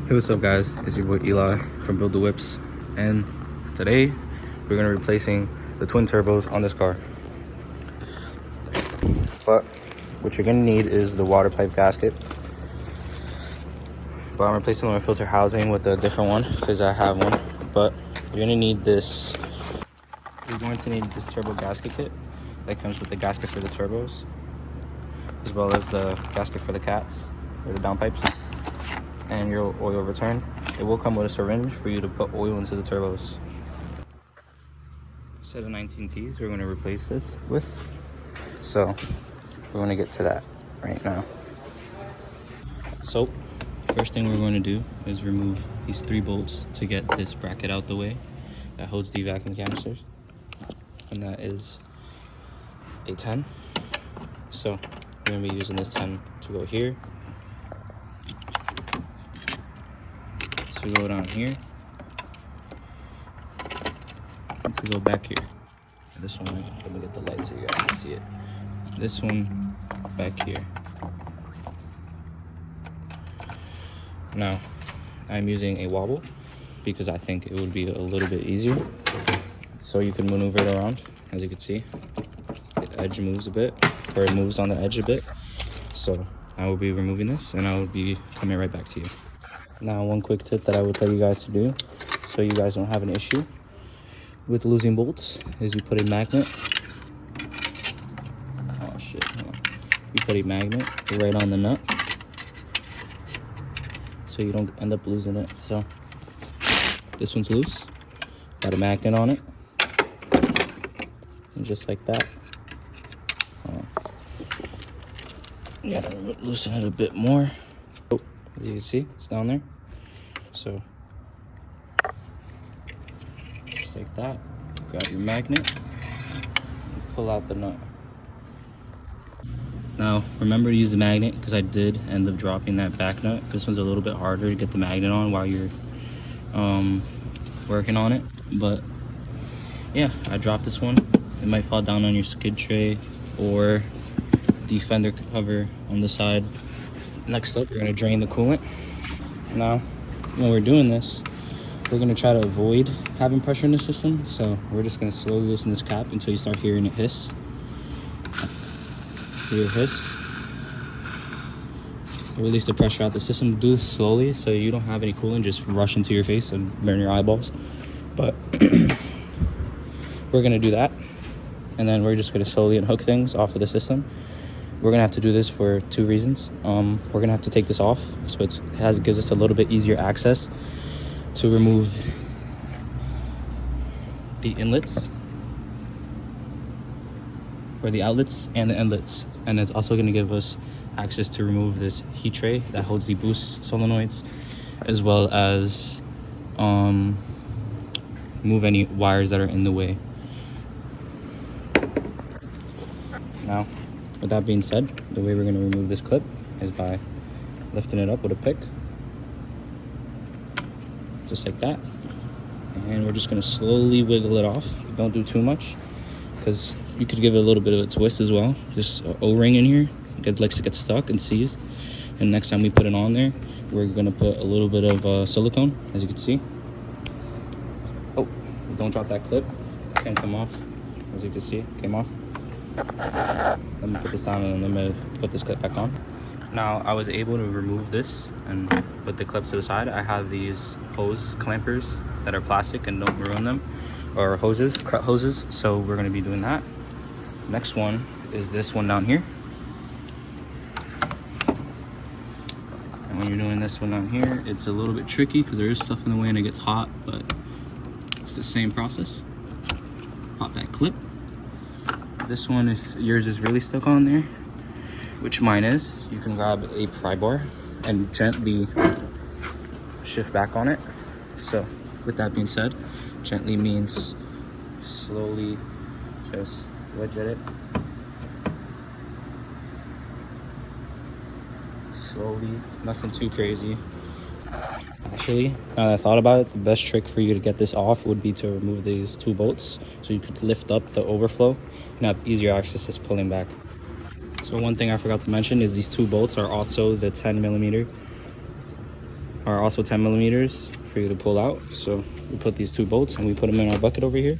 Hey, what's up guys, it's your boy Eli from Build the Whips, and today we're going to be replacing the twin turbos on this car. But what you're going to need is the water pipe gasket, but I'm replacing my filter housing with a different one because I have one. But you're going to need this, you're going to need this turbo gasket kit that comes with the gasket for the turbos, as well as the gasket for the cats or the downpipes, and your oil return. It will come with a syringe for you to put oil into the turbos. Set of 19Ts we're going to replace this with, so we're going to get to that right now. So first thing we're going to do is remove these 3 bolts to get this bracket out the way that holds the vacuum canisters, and that is a 10. So we're going to be using this 10 to go here, to go down here, and to go back here. This one, let me get the light so you guys can see it. This one back here. Now I'm using a wobble because I think it would be a little bit easier, so you can maneuver it around. As you can see, the edge moves a bit, or it moves on the edge a bit. So I will be removing this and I will be coming right back to you. Now, one quick tip that I would tell you guys to do, so you guys don't have an issue with losing bolts, is you put a magnet. Oh shit, hold on. You put a magnet right on the nut, so you don't end up losing it. So this one's loose, got a magnet on it, and just like that. Yeah, loosen it a bit more. Oh, as you can see, it's down there. So just like that, grab your magnet and pull out the nut. Now remember to use the magnet, because I did end up dropping that back nut. This one's a little bit harder to get the magnet on while you're working on it, but yeah, I dropped this one. It might fall down on your skid tray or the fender cover on the side. Next up, we're going to drain the coolant. Now when we're doing this, we're going to try to avoid having pressure in the system, so we're just going to slowly loosen this cap until you start hearing it hiss. Hear it hiss. Release the pressure out the system. Do this slowly so you don't have any coolant just rush into your face and burn your eyeballs. But we're going to do that, and then we're just going to slowly unhook things off of the system. We're gonna have to do this for 2 reasons. We're gonna have to take this off, so it gives us a little bit easier access to remove the inlets, or the outlets and the inlets, and it's also gonna give us access to remove this heat tray that holds the boost solenoids, as well as move any wires that are in the way. Now, with that being said, the way we're going to remove this clip is by lifting it up with a pick, just like that, and we're just going to slowly wiggle it off. Don't do too much, because you could give it a little bit of a twist as well. Just an O-ring in here, it likes to get stuck and seized, and next time we put it on there, we're going to put a little bit of silicone, as you can see. Oh, don't drop that clip, it can come off. As you can see, it came off. Let me put this down and then I'm gonna put this clip back on. Now I was able to remove this and put the clip to the side. I have these hose clampers that are plastic and don't ruin them, or hoses, cut hoses, so we're gonna be doing that. Next one is this one down here. And when you're doing this one down here, it's a little bit tricky because there is stuff in the way and it gets hot, but it's the same process. Pop that clip. This one, if yours is really stuck on there, which mine is, you can grab a pry bar and gently shift back on it. So with that being said, gently means slowly just wedge at it. Slowly, nothing too crazy. Actually, now that I thought about it, the best trick for you to get this off would be to remove these 2 bolts, so you could lift up the overflow and have easier access to pulling back. So one thing I forgot to mention is these 2 bolts are also the 10mm are also 10 millimeters for you to pull out. So we put these 2 bolts and we put them in our bucket over here.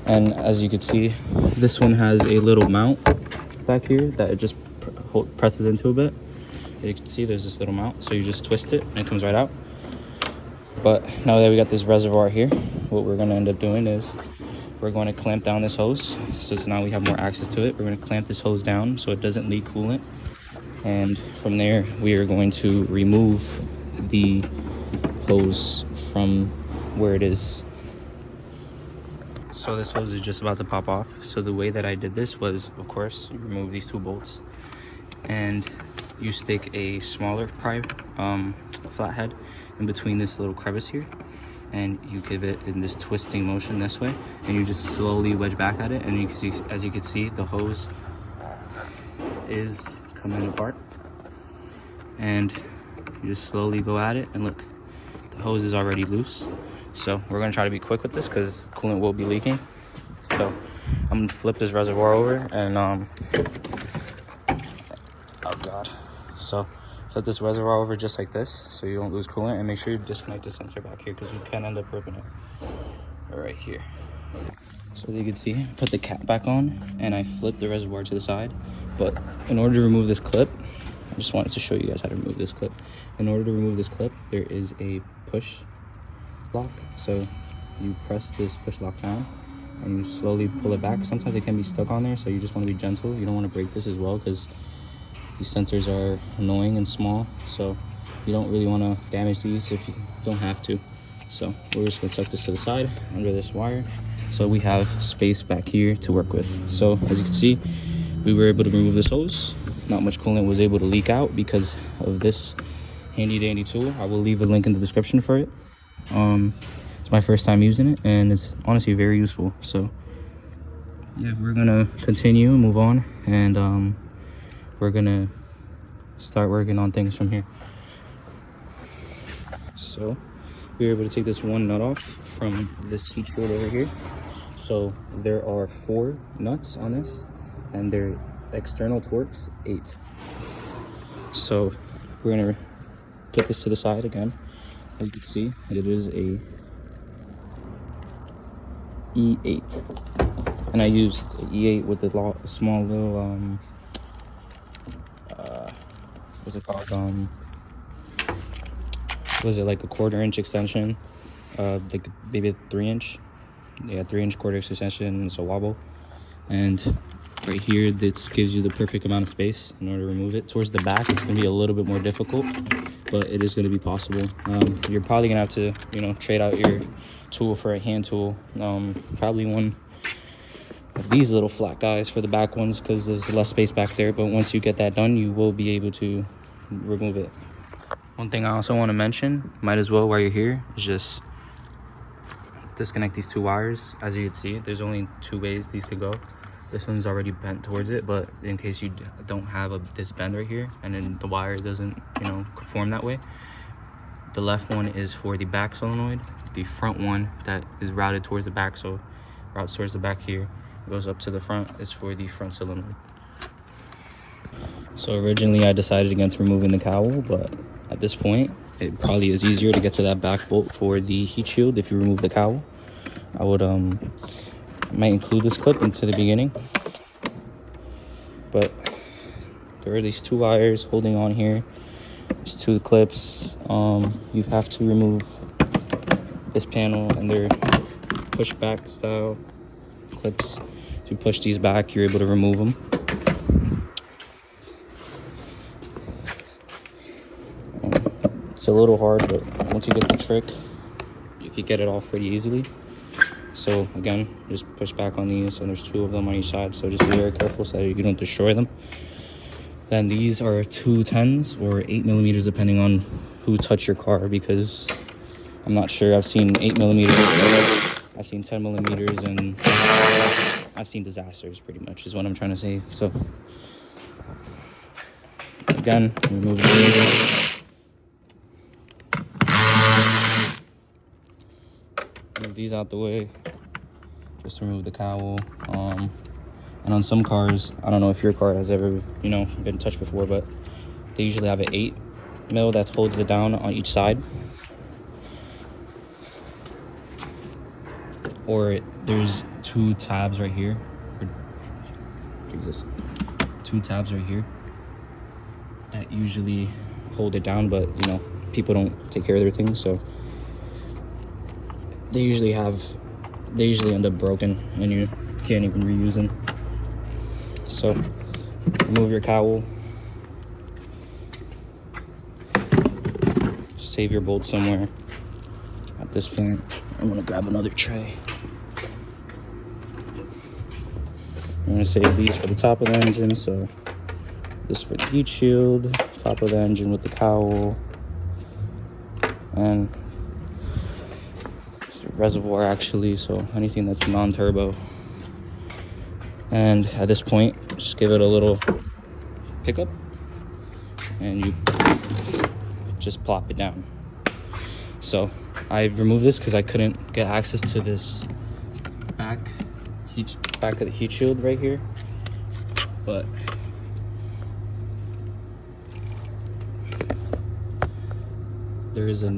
And as you can see, this one has a little mount back here that it just presses into a bit. As you can see, there's this little mount, so you just twist it and it comes right out. But now that we got this reservoir here, what we're going to end up doing is we're going to clamp down this hose. So now we have more access to it. We're going to clamp this hose down so it doesn't leak coolant. And from there, we are going to remove the hose from where it is. So this hose is just about to pop off. So the way that I did this was, of course, you remove these 2 bolts and you stick a smaller flathead in between this little crevice here, and you give it in this twisting motion this way, and you just slowly wedge back at it, and you can see, as you can see, the hose is coming apart, and you just slowly go at it, and look, the hose is already loose. So we're gonna try to be quick with this because coolant will be leaking. So I'm gonna flip this reservoir over and oh god. So flip this reservoir over just like this so you don't lose coolant, and make sure you disconnect the sensor back here because you can end up ripping it right here. So as you can see, I put the cap back on and I flipped the reservoir to the side. But in order to remove this clip, I just wanted to show you guys how to remove this clip. In order to remove this clip, there is a push lock. So you press this push lock down and you slowly pull it back. Sometimes it can be stuck on there, so you just want to be gentle. You don't want to break this as well because these sensors are annoying and small, so you don't really want to damage these if you don't have to. So we're just going to tuck this to the side under this wire so we have space back here to work with. So as you can see, we were able to remove this hose. Not much coolant was able to leak out because of this handy dandy tool. I will leave a link in the description for it. It's my first time using it and it's honestly very useful. So yeah, we're gonna continue and move on, and we're gonna start working on things from here. So we were able to take this one nut off from this heat shield over here. So there are 4 nuts on this and their external torque's 8. So we're gonna put this to the side again. As you can see, it is a E8, and I used E8 with the small little what's it called, was it like a 1/4 inch extension, like maybe a 3-inch, yeah, 3-inch 1/4 inch extension. It's a wobble, and right here this gives you the perfect amount of space in order to remove it. Towards the back it's going to be a little bit more difficult, but it is going to be possible. You're probably gonna have to, you know, trade out your tool for a hand tool, probably one of these little flat guys for the back ones because there's less space back there. But once you get that done, you will be able to remove it. One thing I also want to mention, might as well while you're here, is just disconnect these 2 wires. As you can see, there's only 2 ways these could go. This one's already bent towards it, but in case you don't have this bend right here and then the wire doesn't, you know, conform that way, the left one is for the back solenoid. The front one that is routed towards the back, so routes towards the back here, goes up to the front, is for the front solenoid. So originally I decided against removing the cowl, but at this point it probably is easier to get to that back bolt for the heat shield if you remove the cowl. I would might include this clip into the beginning, but there are these 2 wires holding on here. There's 2 clips. You have to remove this panel, and they're push back style clips. To push these back, you're able to remove them. It's a little hard, but once you get the trick, you can get it off pretty easily. So again, just push back on these, and there's 2 of them on each side, so just be very careful so you don't destroy them. Then these are 2 10s or 8 millimeters depending on who touched your car, because I'm not sure. I've seen 8 millimeters, I've seen 10 millimeters, and I've seen disasters pretty much is what I'm trying to say. So again, remove these. Move these out the way. Just remove the cowl. And on some cars, I don't know if your car has ever, you know, been touched before, but they usually have an 8 mill that holds it down on each side. Or there's 2 tabs right here. Jesus. 2 tabs right here that usually hold it down, but you know, people don't take care of their things, so they usually end up broken and you can't even reuse them. So remove your cowl, save your bolt somewhere. At this point, I'm gonna grab another tray. I'm gonna save these for the top of the engine, so this for the heat shield, top of the engine with the cowl, and it's a reservoir actually, so anything that's non-turbo. And at this point, just give it a little pickup, and you just plop it down. So I removed this because I couldn't get access to this back of the heat shield right here, but there is a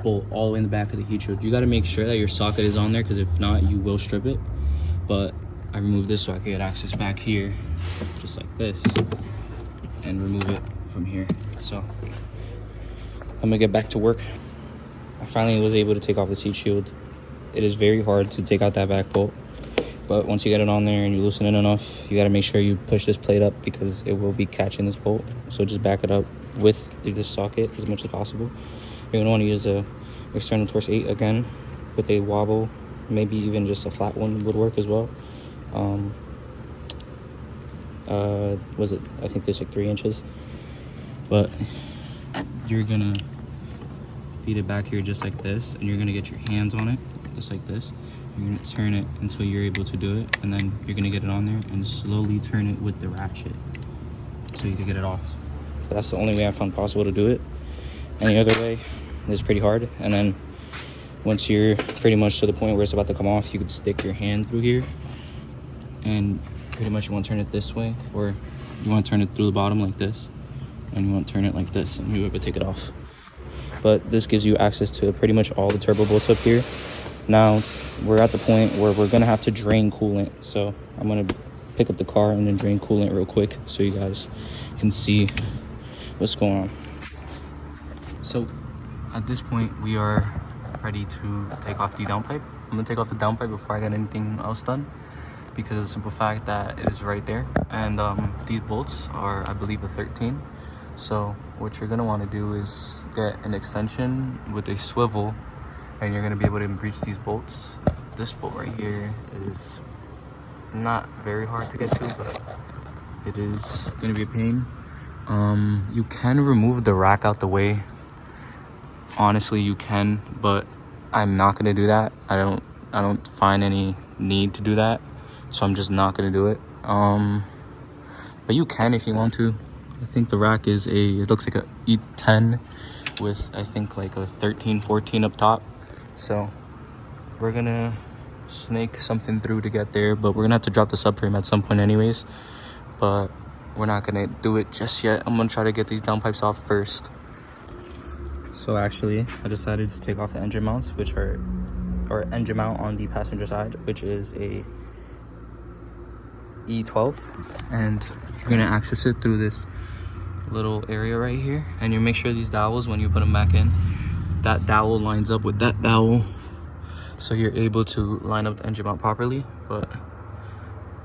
bolt all the way in the back of the heat shield. You got to make sure that your socket is on there, because if not, you will strip it. But I removed this so I could get access back here, just like this, and remove it from here. So I'm gonna get back to work. I finally was able to take off this heat shield. It is very hard to take out that back bolt, but once you get it on there and you loosen it enough, you got to make sure you push this plate up, because it will be catching this bolt. So just back it up with this socket as much as possible. You're going to want to use a external Torx 8 again with a wobble. Maybe even just a flat one would work as well. I think there's like 3 inches, but you're gonna feed it back here just like this, and you're gonna get your hands on it just like this. You're gonna turn it until you're able to do it, and then you're gonna get it on there and slowly turn it with the ratchet so you can get it off. That's the only way I found possible to do it. Any other way is pretty hard. And then once you're pretty much to the point where it's about to come off, you could stick your hand through here, and pretty much you want to turn it this way, or you want to turn it through the bottom like this, and you want to turn it like this, and you would take it off. But this gives you access to pretty much all the turbo bolts up here. Now we're at the point where we're gonna have to drain coolant, so I'm gonna pick up the car and then drain coolant real quick so you guys can see what's going on. So at this point, we are ready to take off the downpipe. I'm gonna take off the downpipe before I get anything else done, because of the simple fact that it is right there. And these bolts are, I believe, a 13. So what you're gonna want to do is get an extension with a swivel, and you're gonna be able to reach these bolts. This bolt right here is not very hard to get to, but it is gonna be a pain. You can remove the rack out the way. Honestly, you can, but I'm not gonna do that. I don't find any need to do that, so I'm just not gonna do it. But you can if you want to. I think the rack is it looks like a E10 with, I think, like a 13, 14 up top. So we're gonna snake something through to get there, but we're gonna have to drop the subframe at some point anyways, but we're not gonna do it just yet. I'm gonna try to get these downpipes off first. So actually, I decided to take off the engine mounts, or engine mount on the passenger side, which is a E12, and you're gonna access it through this little area right here, and you make sure these dowels, when you put them back in, that dowel lines up with that dowel, so you're able to line up the engine mount properly. But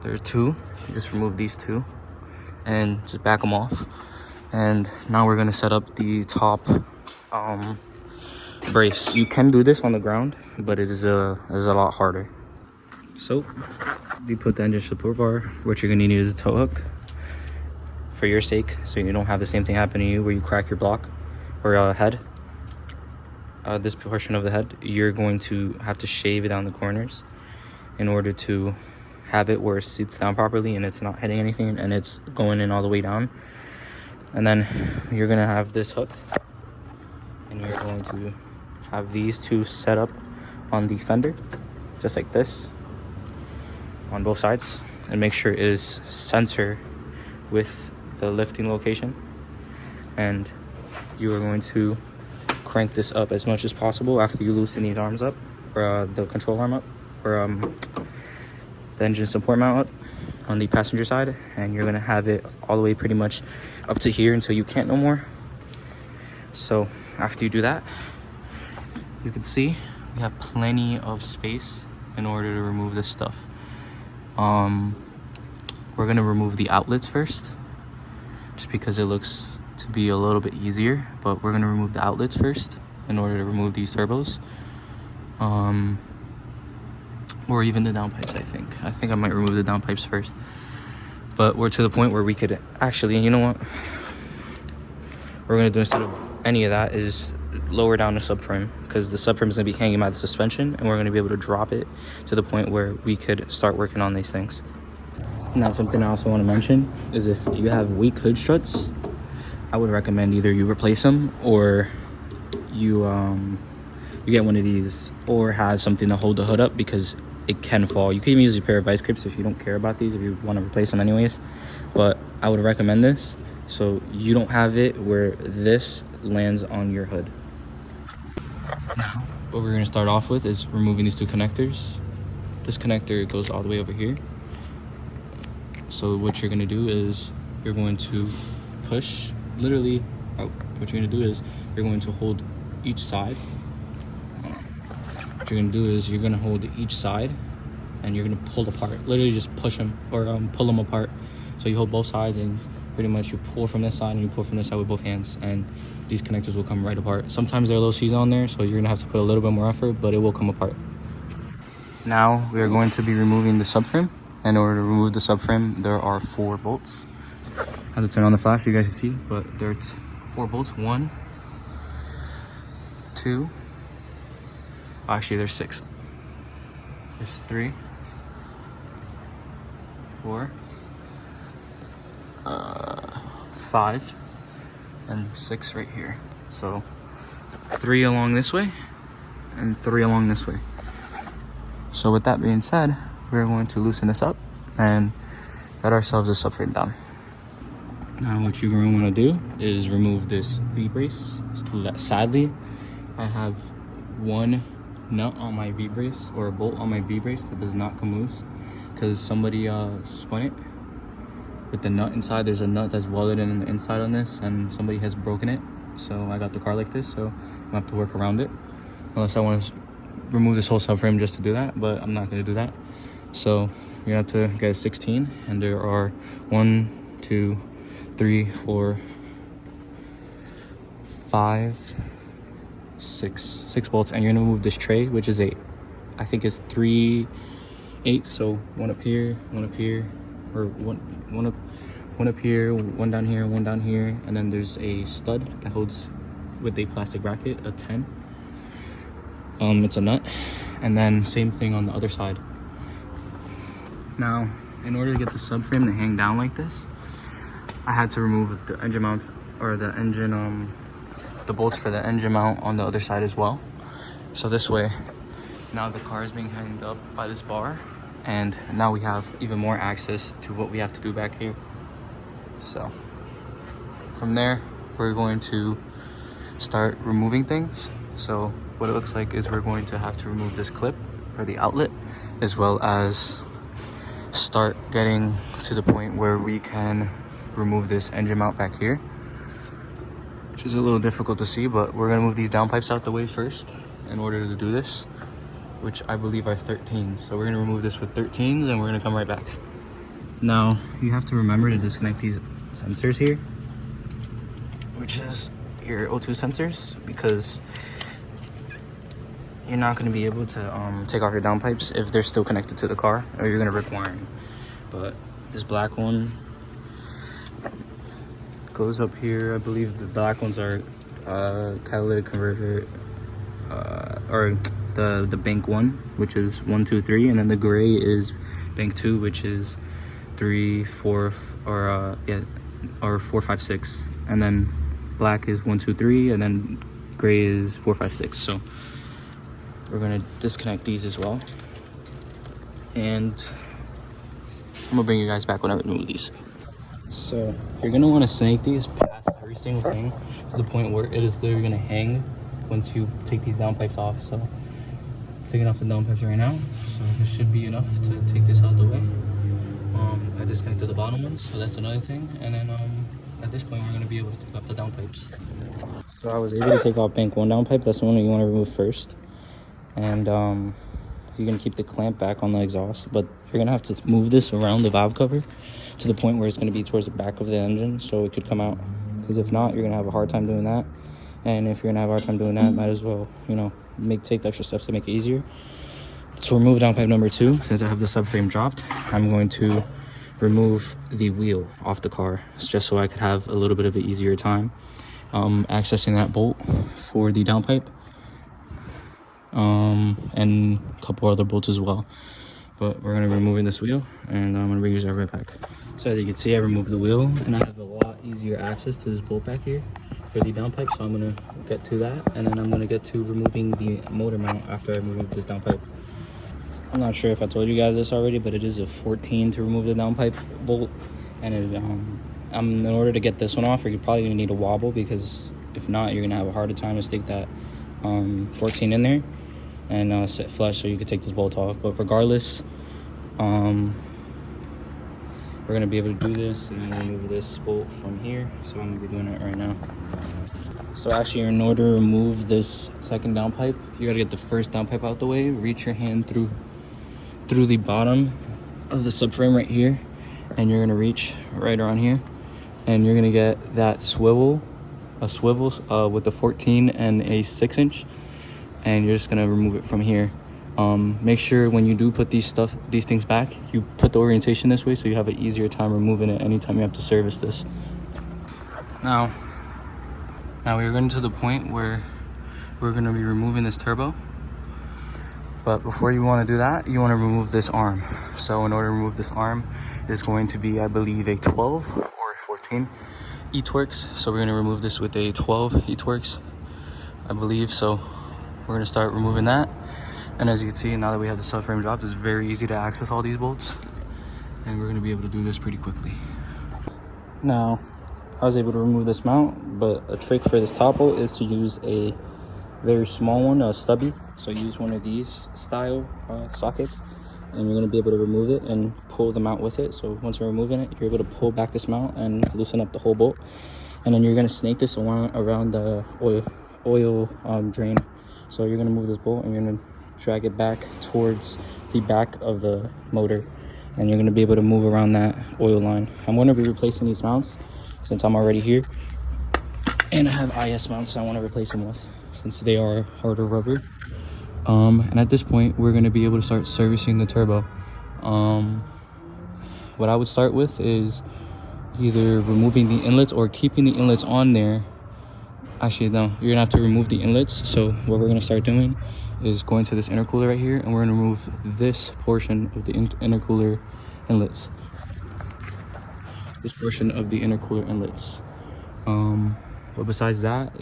there are 2. You just remove these 2 and just back them off. And now we're gonna set up the top brace. You can do this on the ground, but it is a lot harder. So we put the engine support bar. What you're gonna need is a tow hook for your sake, so you don't have the same thing happen to you where you crack your block or head. This portion of the head, you're going to have to shave down the corners in order to have it where it sits down properly and it's not hitting anything and it's going in all the way down. And then you're gonna have this hook, and you're going to have these 2 set up on the fender, just like this, on both sides, and make sure it is center with the lifting location. And you are going to crank this up as much as possible after you loosen these arms up, or the control arm up, or the engine support mount up on the passenger side, and you're gonna have it all the way pretty much up to here until you can't no more. So after you do that, you can see we have plenty of space in order to remove this stuff. We're gonna remove the outlets first, just because it looks to be a little bit easier, but we're gonna remove the outlets first in order to remove these turbos. Or even the downpipes, I think I might remove the downpipes first. But we're to the point where we could actually, you know what we're gonna do instead of any of that is lower down the subframe, because the subframe is gonna be hanging by the suspension, and we're gonna be able to drop it to the point where we could start working on these things. Now, something I also want to mention is if you have weak hood struts, I would recommend either you replace them, or you get one of these, or have something to hold the hood up, because it can fall. You can even use a pair of vice grips if you don't care about these, if you want to replace them anyways. But I would recommend this so you don't have it where this lands on your hood. Now, what we're going to start off with is removing these two connectors. This connector goes all the way over here. So what you're going to do is you're going to push, literally, what you're going to do is you're going to hold each side. What you're going to do is you're going to hold each side and you're going to pull apart. Literally just push them, or pull them apart. So you hold both sides and pretty much you pull from this side and you pull from this side with both hands, and these connectors will come right apart. Sometimes there are low C's on there, so you're going to have to put a little bit more effort, but it will come apart. Now we are going to be removing the subframe. In order to remove the subframe, there are 4 bolts. I have to turn on the flash so you guys can see, but there's 4 bolts. 1, 2, actually there's 6. There's 3, 4, 5, and 6 right here. So 3 along this way and 3 along this way. So with that being said, we're going to loosen this up and get ourselves a subframe down. Now what you're going to want to do is remove this V-brace. Sadly, I have one nut on my V-brace, or a bolt on my V-brace, that does not come loose because somebody spun it with the nut inside. There's a nut that's welded in the inside on this, and somebody has broken it. So I got the car like this, so I'm gonna have to work around it, unless I want to remove this whole subframe just to do that, but I'm not going to do that. So you have to get a 16, and there are 1, 2, 3, 4, 5, 6 bolts, and you're gonna move this tray, which is I think it's 3/8. So one up here, or one up here, one down here, one down here, and then there's a stud that holds with a plastic bracket, a 10. It's a nut, and then same thing on the other side. Now, in order to get the subframe to hang down like this, I had to remove the engine mounts, or the engine, the bolts for the engine mount on the other side as well. So this way, now the car is being hanged up by this bar, and now we have even more access to what we have to do back here. So from there, we're going to start removing things. So what it looks like is we're going to have to remove this clip for the outlet, as well as start getting to the point where we can remove this engine mount back here, which is a little difficult to see, but we're going to move these downpipes out the way first in order to do this, which I believe are 13s. So we're going to remove this with 13s, and we're going to come right back. Now you have to remember to disconnect these sensors here, which is your O2 sensors, because you're not going to be able to take off your downpipes if they're still connected to the car, or you're going to rip wiring. But this black one goes up here. I believe the black ones are catalytic converter, or the bank 1, which is 1, 2, 3, and then the gray is bank 2, which is 3, 4, or 4, 5, 6, and then black is 1, 2, 3, and then gray is 4, 5, 6. So we're gonna disconnect these as well, and I'm gonna bring you guys back when I remove these. So you're gonna want to snake these past every single thing to the point where it is literally gonna hang once you take these downpipes off. So I'm taking off the downpipes right now, so this should be enough to take this out the way. I disconnected the bottom ones, so that's another thing. And then at this point, we're gonna be able to take off the downpipes. So I was able to take off bank 1 downpipe. That's the one that you want to remove first. And you're gonna keep the clamp back on the exhaust, but you're gonna have to move this around the valve cover to the point where it's gonna be towards the back of the engine, so it could come out. Because if not, you're gonna have a hard time doing that. And if you're gonna have a hard time doing that, might as well, you know, take the extra steps to make it easier. To remove downpipe number 2, since I have the subframe dropped, I'm going to remove the wheel off the car. It's just so I could have a little bit of an easier time accessing that bolt for the downpipe, and a couple other bolts as well. But we're gonna be removing this wheel, and I'm gonna bring you right back. So as you can see, I removed the wheel, and I have a lot easier access to this bolt back here for the downpipe. So I'm gonna get to that, and then I'm gonna get to removing the motor mount after I remove this downpipe. I'm not sure if I told you guys this already, but it is a 14 to remove the downpipe bolt, and it, in order to get this one off, you're probably gonna need a wobble, because if not, you're gonna have a harder time to stick that 14 in there and sit flush so you could take this bolt off. But regardless, we're gonna be able to do this and remove this bolt from here. So I'm gonna be doing it right now. So actually, in order to remove this second downpipe, you gotta get the first downpipe out the way. Reach your hand through the bottom of the subframe right here, and you're gonna reach right around here, and you're gonna get that a swivel with the 14 and a 6-inch, and you're just gonna remove it from here. Make sure when you do put these things back, you put the orientation this way so you have an easier time removing it anytime you have to service this. Now we're getting to the point where we're gonna be removing this turbo. But before you want to do that, you want to remove this arm. So in order to remove this arm, it's going to be, I believe, a 12 or a 14 E-Torx. So we're going to remove this with a 12 E-Torx, I believe. So we're going to start removing that. And as you can see, now that we have the subframe dropped, it's very easy to access all these bolts. And we're going to be able to do this pretty quickly. Now, I was able to remove this mount, but a trick for this top bolt is to use a very small one, a stubby. So use one of these style sockets, and you're going to be able to remove it and pull the mount with it. So once you're removing it, you're able to pull back this mount and loosen up the whole bolt. And then you're going to snake this around the oil drain. So you're going to move this bolt and you're going to drag it back towards the back of the motor, and you're going to be able to move around that oil line. I'm going to be replacing these mounts since I'm already here, and I have IS mounts I want to replace them with since they are harder rubber. And at this point, we're going to be able to start servicing the turbo. What I would start with is either removing the inlets or keeping the inlets on there. Actually, no, you're going to have to remove the inlets. So what we're going to start doing is going to this intercooler right here, and we're going to remove this portion of the intercooler inlets. But besides that,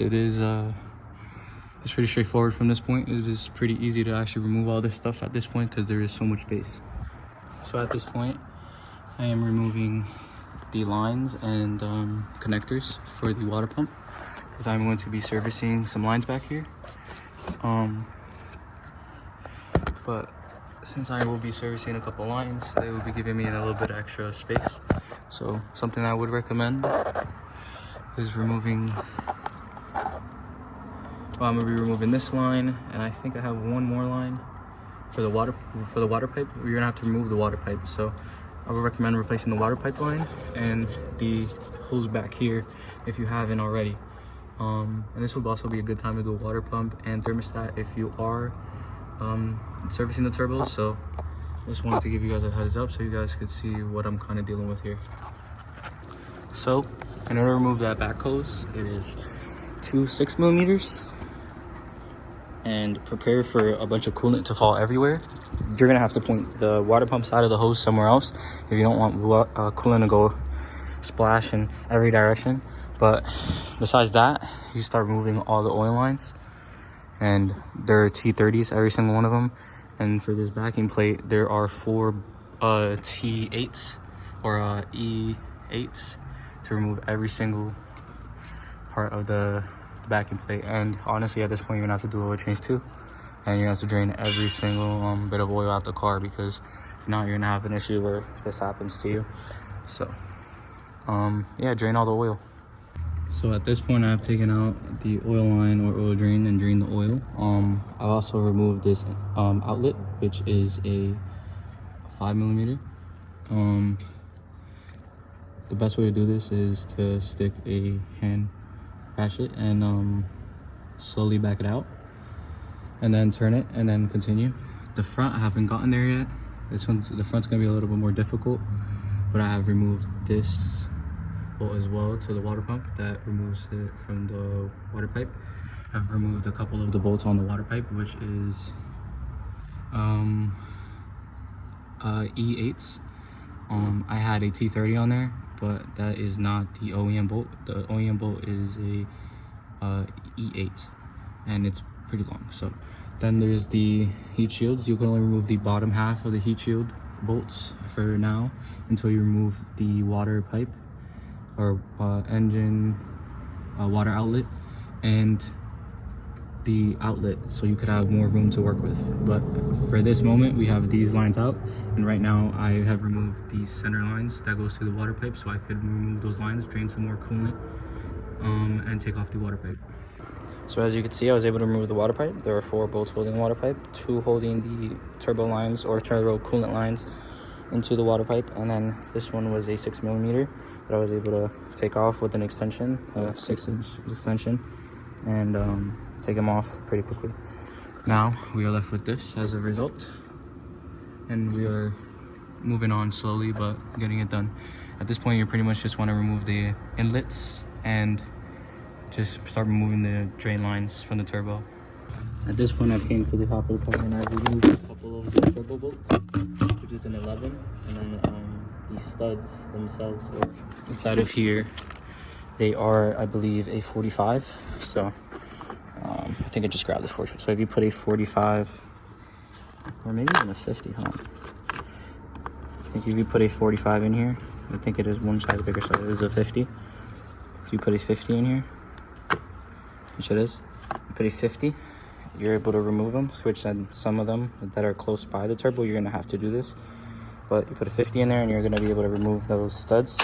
it's pretty straightforward from this point. It is pretty easy to actually remove all this stuff at this point because there is so much space. So at this point, I am removing the lines and connectors for the water pump, because I'm going to be servicing some lines back here. But since I will be servicing a couple lines, they will be giving me a little bit extra space. So something I would recommend is removing, I'm going to be removing this line, and I think I have one more line for the water pipe. You're going to have to remove the water pipe. So I would recommend replacing the water pipe line and the hose back here if you haven't already. And this would also be a good time to do a water pump and thermostat if you are servicing the turbos. So I just wanted to give you guys a heads up so you guys could see what I'm kind of dealing with here. So in order to remove that back hose, it is 2 6mm, and prepare for a bunch of coolant to fall everywhere. You're gonna have to point the water pump side of the hose somewhere else if you don't want coolant to go splash in every direction. But besides that, you start removing all the oil lines, and there are T30s, every single one of them. And for this backing plate, there are 4 T8s or E8s to remove every single part of the backing plate. And honestly, at this point, you're gonna have to do oil change too, and you're gonna have to drain every single bit of oil out the car, because if not, you're gonna have an issue where this happens to you. So yeah, drain all the oil. So at this point, I've taken out the oil line or oil drain and drained the oil. I've also removed this outlet, which is a 5mm. The best way to do this is to stick a hand ratchet and slowly back it out, and then turn it, and then continue. The front, I haven't gotten there yet. The front's gonna be a little bit more difficult, but I have removed this bolt as well to the water pump that removes it from the water pipe. I've removed a couple of the bolts on the water pipe, which is E8s. I had a T30 on there, but that is not the OEM bolt. The OEM bolt is a E8, and it's pretty long. So then there's the heat shields. You can only remove the bottom half of the heat shield bolts for now until you remove the water pipe or engine water outlet and the outlet, so you could have more room to work with. But for this moment, we have these lines out, and right now I have removed the center lines that goes to the water pipe, so I could remove those lines, drain some more coolant, and take off the water pipe. So as you can see, I was able to remove the water pipe. There are 4 bolts holding the water pipe, 2 holding the turbo lines or turbo coolant lines into the water pipe, and then this one was a 6mm that I was able to take off with an extension, a 6-inch extension, and take them off pretty quickly. Now we are left with this as a result, and we are moving on slowly but getting it done. At this point, you pretty much just want to remove the inlets and just start removing the drain lines from the turbo. At this point, I've came to the top of the car and I've removed a couple of the turbo bolts, which is an 11, and then the studs themselves are inside of here. They are, I believe, a 45. So I think I just grabbed this 45. So if you put a 45, or maybe even a 50, huh? I think if you put a 45 in here, I think it is one size bigger, so it is a 50. If you put a 50 in here, which it is, you put a 50, you're able to remove them, which then some of them that are close by the turbo, you're gonna have to do this. But you put a 50 in there and you're gonna be able to remove those studs.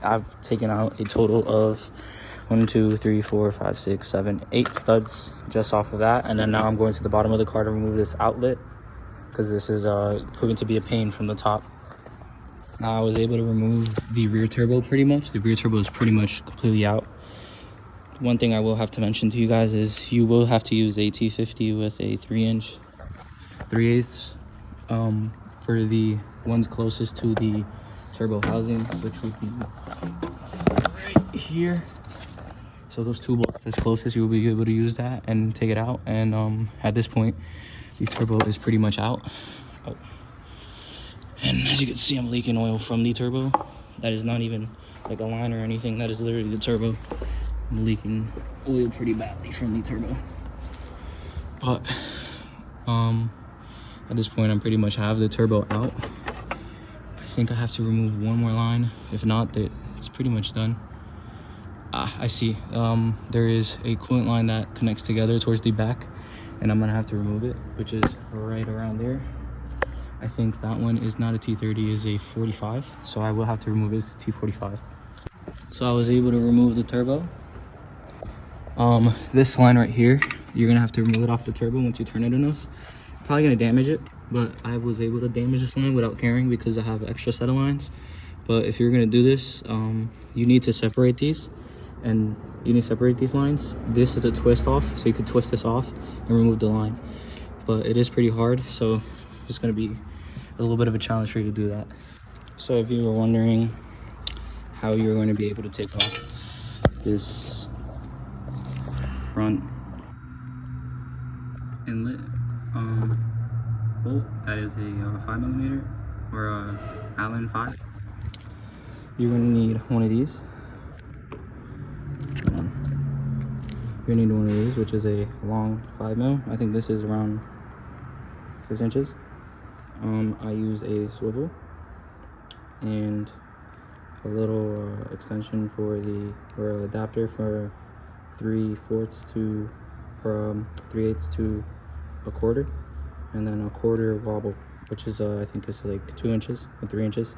I've taken out a total of 1, 2, 3, 4, 5, 6, 7, 8 studs just off of that. And then now I'm going to the bottom of the car to remove this outlet, because this is proving to be a pain from the top. Now I was able to remove the rear turbo pretty much. The rear turbo is pretty much completely out. One thing I will have to mention to you guys is you will have to use a T50 with a 3-inch 3/8 for the ones closest to the turbo housing, which would be right here. So those 2 bolts that's closest, you will be able to use that and take it out. And at this point, the turbo is pretty much out. Oh. And as you can see, I'm leaking oil from the turbo. That is not even like a line or anything. That is literally the turbo. I'm leaking oil pretty badly from the turbo. But at this point, I'm pretty much have the turbo out. I think I have to remove one more line. If not, it's pretty much done. I see. There is a coolant line that connects together towards the back, and I'm gonna have to remove it, which is right around there. I think that one is not a T30, is a 45, so I will have to remove it as a T45. So I was able to remove the turbo. This line right here, you're gonna have to remove it off the turbo once you turn it enough. Probably gonna damage it, but I was able to damage this line without caring because I have an extra set of lines. But if you're gonna do this, you need to separate these, and you need to separate these lines. This is a twist off, so you could twist this off and remove the line. But it is pretty hard, so it's gonna be a little bit of a challenge for you to do that. So if you were wondering how you're going to be able to take off this front inlet bolt, that is a 5mm or a Allen 5, you're going to need one of these. You're going to need one of these, which is a long 5mm. I think this is around 6 inches. I use a swivel and a little extension for the adapter for 3/4 to, or 3/8 to a quarter, and then a quarter wobble, which is I think is like 2 inches or 3 inches.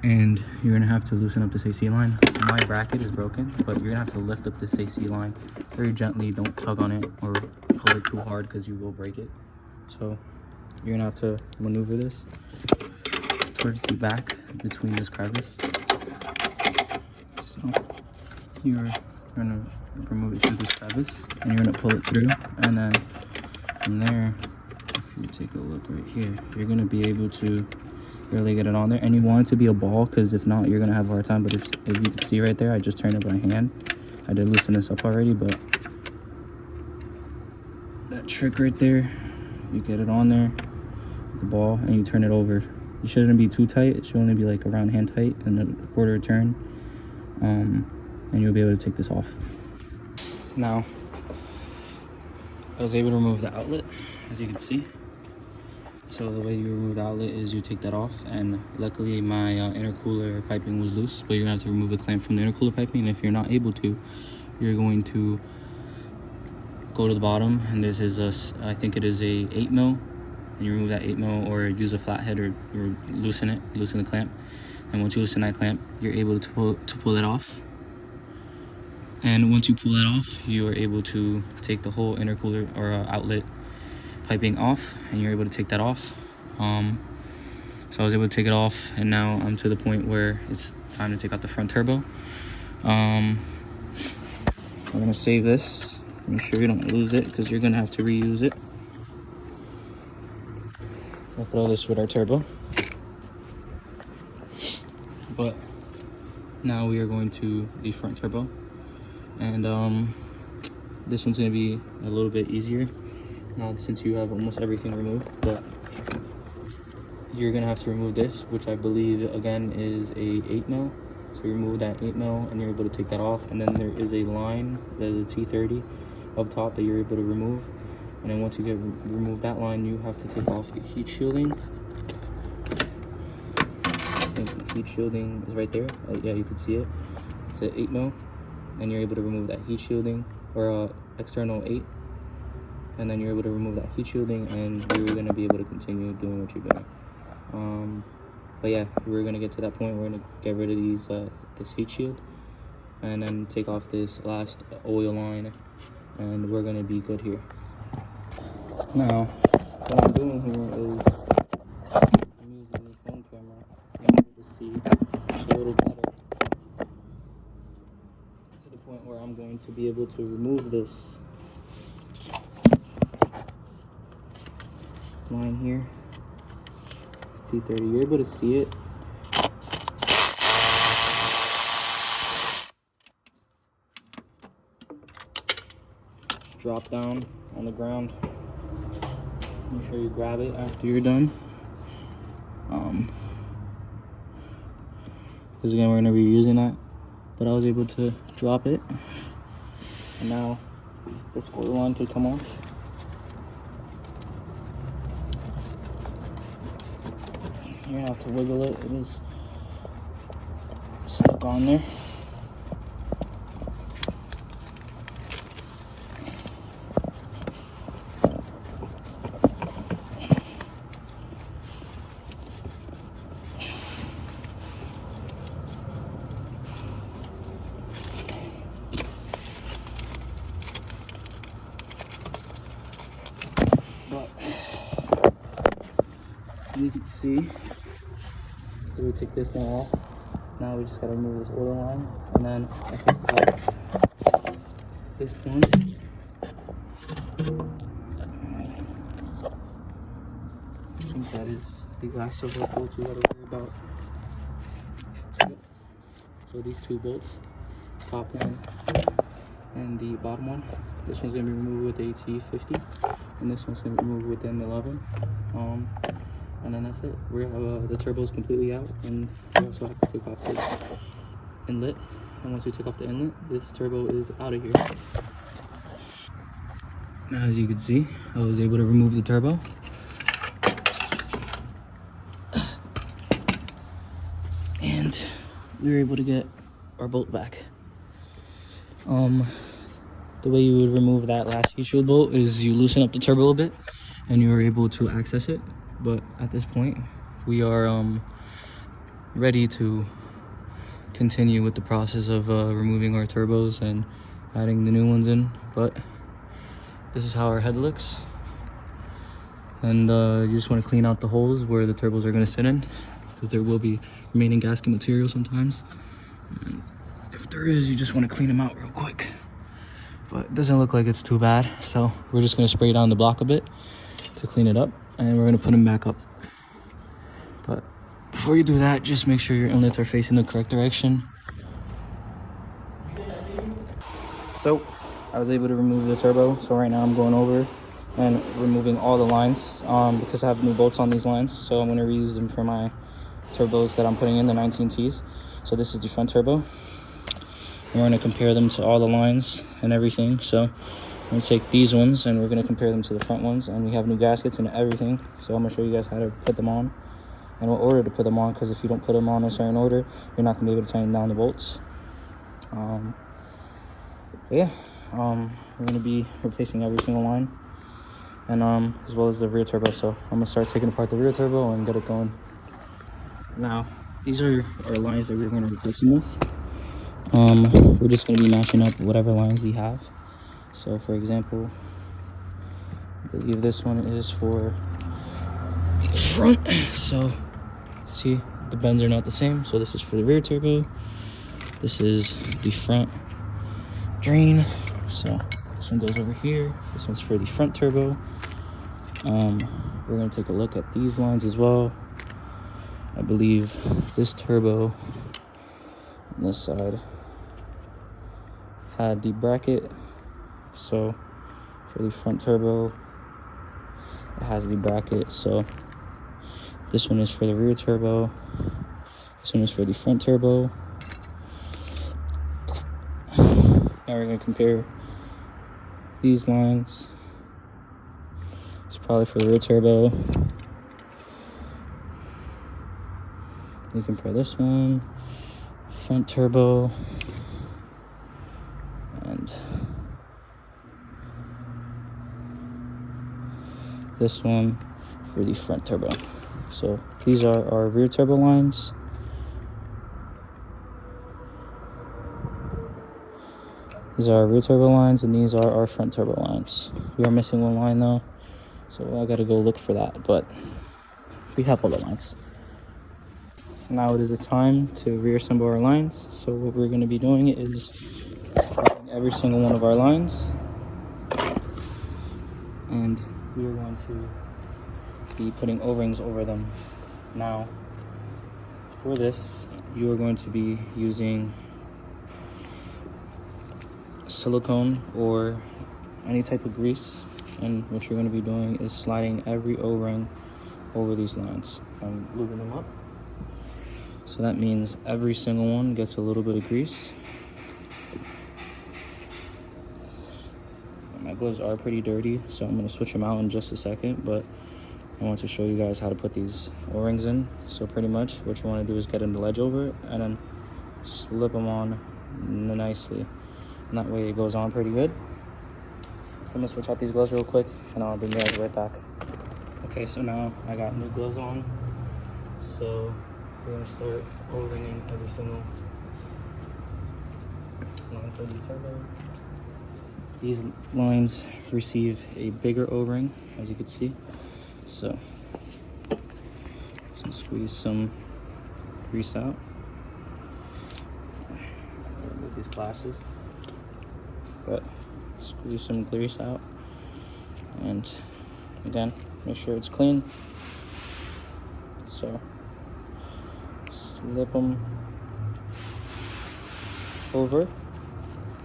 And you're gonna have to loosen up this AC line. My bracket is broken, but you're gonna have to lift up this AC line very gently. Don't tug on it or pull it too hard because you will break it. So you're gonna have to maneuver this towards the back between this crevice. So you're gonna remove it through this crevice and you're gonna pull it through, and then from there, if you take a look right here, you're gonna be able to really get it on there. And you want it to be a ball, because if not, you're gonna have a hard time. But if you can see right there, I just turned it by hand. I did loosen this up already, but that trick right there, you get it on there, the ball, and you turn it over. It shouldn't be too tight. It should only be like around hand tight and a quarter turn, and you'll be able to take this off. Now, I was able to remove the outlet, as you can see. So the way you remove the outlet is you take that off, and luckily my intercooler piping was loose, but you're gonna have to remove the clamp from the intercooler piping. And if you're not able to, you're going to go to the bottom, and this is I think it is a 8mm, and you remove that 8mm, or use a flathead, or loosen the clamp. And once you loosen that clamp, you're able to pull it off. And once you pull it off, you are able to take the whole intercooler or outlet piping off, and you're able to take that off. So I was able to take it off, and now I'm to the point where it's time to take out the front turbo. I'm gonna save this, make sure you don't lose it, because you're gonna have to reuse it. I'll throw this with our turbo, but now we are going to the front turbo, and this one's gonna be a little bit easier now, since you have almost everything removed. But you're gonna have to remove this, which I believe again is a 8mm. So you remove that 8mm, and you're able to take that off. And then there is a line, there's a T30 up top that you're able to remove. And then once you remove that line, you have to take off the heat shielding. I think the heat shielding is right there. Yeah, you can see it. It's an 8mm, and you're able to remove that heat shielding, or external 8. And then you're able to remove that heat shielding, and you're going to be able to continue doing what you're doing. But yeah, we're going to get to that point. We're going to get rid of these this heat shield, and then take off this last oil line, and we're going to be good here. Now, what I'm doing here is I'm using the phone camera to see a little better, to the point where I'm going to be able to remove this line here. It's T30. You're able to see it. Just drop down on the ground. Make sure you grab it after you're done. Because again, we're going to be using that. But I was able to drop it. And now this oil line could come off. You're gonna have to wiggle it. It is stuck on there. But as you can see, so we take this one off. Now we just gotta remove this oil line, and then I think this one. I think that is the last of the bolts we gotta worry about. So these two bolts, top one and the bottom one. This one's gonna be removed with the AT50, and this one's gonna be removed with the M11. And then that's it. We have the turbo is completely out, and we also have to take off this inlet. And once we take off the inlet, this turbo is out of here. Now, as you can see, I was able to remove the turbo. And we were able to get our bolt back. the way you would remove that last heat shield bolt is you loosen up the turbo a bit and you're able to access it. But at this point, we are ready to continue with the process of removing our turbos and adding the new ones in. But this is how our head looks. And you just want to clean out the holes where the turbos are going to sit in, because there will be remaining gasket material sometimes. And if there is, you just want to clean them out real quick. But it doesn't look like it's too bad, so we're just going to spray down the block a bit to clean it up, and we're going to put them back up. But before you do that, just make sure your inlets are facing the correct direction. So I was able to remove the turbo, so right now I'm going over and removing all the lines because I have new bolts on these lines, so I'm going to reuse them for my turbos that I'm putting in, the 19Ts. So this is the front turbo. We're going to compare them to all the lines and everything. So I'm going to take these ones and we're going to compare them to the front ones, and we have new gaskets and everything. So I'm going to show you guys how to put them on and what order to put them on, because if you don't put them on a certain order, you're not going to be able to tighten down the bolts. We're going to be replacing every single line, and as well as the rear turbo. So I'm going to start taking apart the rear turbo and get it going. Now, these are our lines that we're going to replace them with. We're just going to be matching up whatever lines we have. So for example, I believe this one is for the front. So see, the bends are not the same. So this is for the rear turbo. This is the front drain. So this one goes over here. This one's for the front turbo. We're going to take a look at these lines as well. I believe this turbo on this side had the bracket, so for the front turbo it has the bracket. So this one is for the rear turbo, this one is for the front turbo. Now we're going to compare these lines. It's probably for the rear turbo. We compare this one, front turbo, and this one for the front turbo. So these are our rear turbo lines. These are our rear turbo lines, and these are our front turbo lines. We are missing one line though, so I gotta go look for that, but we have all the lines. Now it is the time to reassemble our lines. So what we're going to be doing is cutting every single one of our lines, and we are going to be putting O-rings over them. Now for this, you are going to be using silicone or any type of grease, and what you're going to be doing is sliding every O-ring over these lines and lubing them up. So that means every single one gets a little bit of grease. My gloves are pretty dirty, so I'm going to switch them out in just a second, but I want to show you guys how to put these O-rings in. So pretty much what you want to do is get in the ledge over it and then slip them on nicely. And that way it goes on pretty good. So I'm going to switch out these gloves real quick and I'll bring you guys right back. Okay, so now I got new gloves on. So we're going to start O-ringing every single line for the turbo. These lines receive a bigger O-ring, as you can see. So let's squeeze some grease out. Remove these glasses. But squeeze some grease out. And again, make sure it's clean. So slip them over.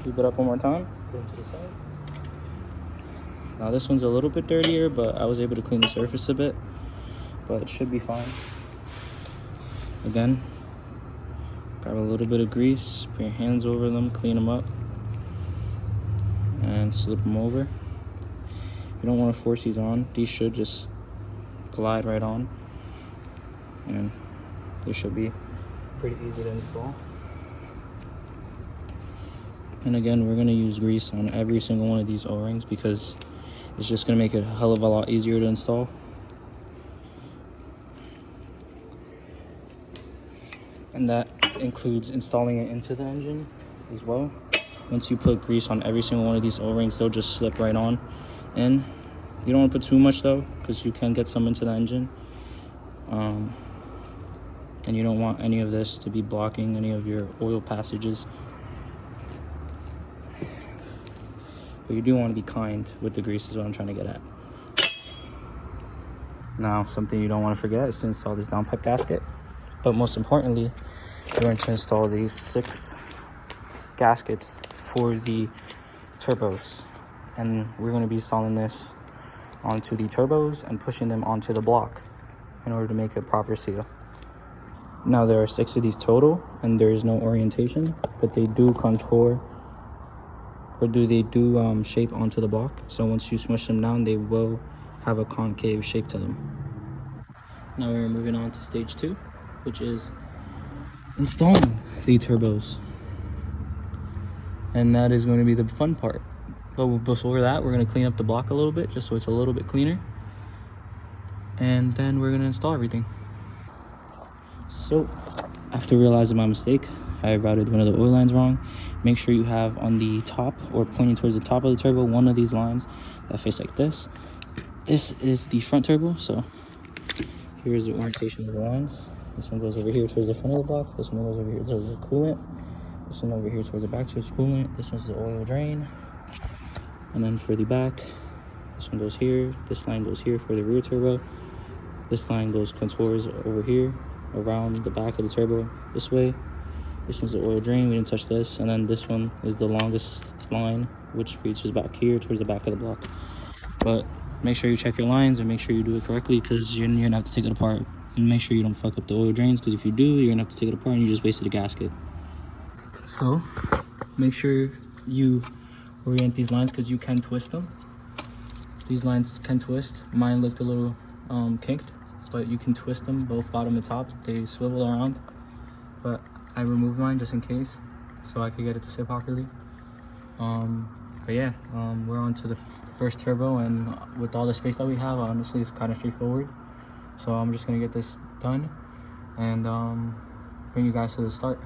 Keep it up one more time. Put them to the side. Now this one's a little bit dirtier, but I was able to clean the surface a bit, but it should be fine. Again, grab a little bit of grease, put your hands over them, clean them up, and slip them over. You don't want to force these on. These should just glide right on, and they should be pretty easy to install. And again, we're going to use grease on every single one of these O-rings because it's just going to make it a hell of a lot easier to install. And that includes installing it into the engine as well. Once you put grease on every single one of these O-rings, they'll just slip right on in. You don't want to put too much though, because you can get some into the engine. And you don't want any of this to be blocking any of your oil passages. But you do want to be kind with the grease is what I'm trying to get at. Now, something you don't want to forget is to install this downpipe gasket. But most importantly, you're going to install these 6 gaskets for the turbos. And we're going to be installing this onto the turbos and pushing them onto the block in order to make a proper seal. Now, there are 6 of these total, and there is no orientation, but they do contour, or they do shape onto the block. So once you smush them down, they will have a concave shape to them. Now we're moving on to stage 2, which is installing the turbos. And that is going to be the fun part. But before that, we're going to clean up the block a little bit, just so it's a little bit cleaner. And then we're going to install everything. So, after realizing my mistake, I routed one of the oil lines wrong. Make sure you have on the top, or pointing towards the top of the turbo, one of these lines that face like this. This is the front turbo, so here's the orientation of the lines. This one goes over here towards the front of the block. This one goes over here towards the coolant. This one over here towards the back towards coolant. This one's the oil drain. And then for the back, this one goes here. This line goes here for the rear turbo. This line goes contours over here around the back of the turbo this way. This one's the oil drain. We didn't touch this. And then this one is the longest line, which reaches back here towards the back of the block. But make sure you check your lines and make sure you do it correctly, because you're gonna have to take it apart. And make sure you don't fuck up the oil drains, because if you do, you're gonna have to take it apart and you just wasted a gasket. So make sure you orient these lines, because you can twist them. These lines can twist. Mine looked a little kinked, but you can twist them both bottom and top. They swivel around, but I removed mine just in case so I could get it to sit properly. But yeah, we're on to the first turbo, and with all the space that we have, honestly it's kind of straightforward. So I'm just gonna get this done and bring you guys to the start.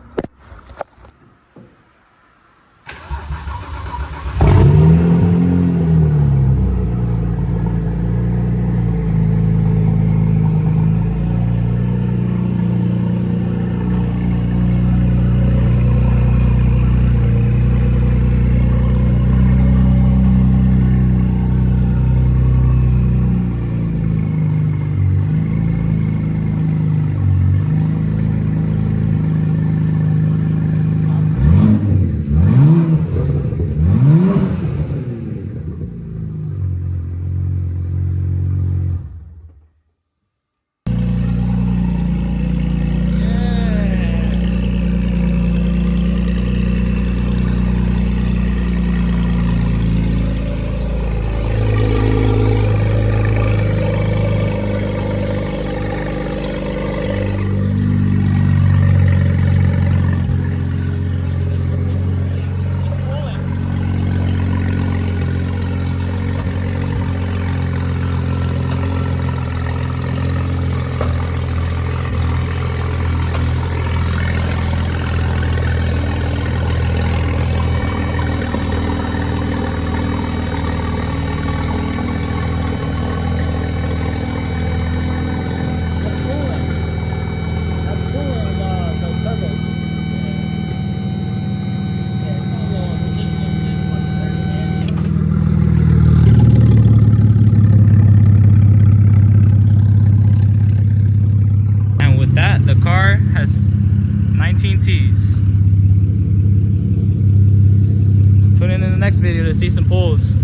The car has 19 T's. Tune in the next video to see some pulls.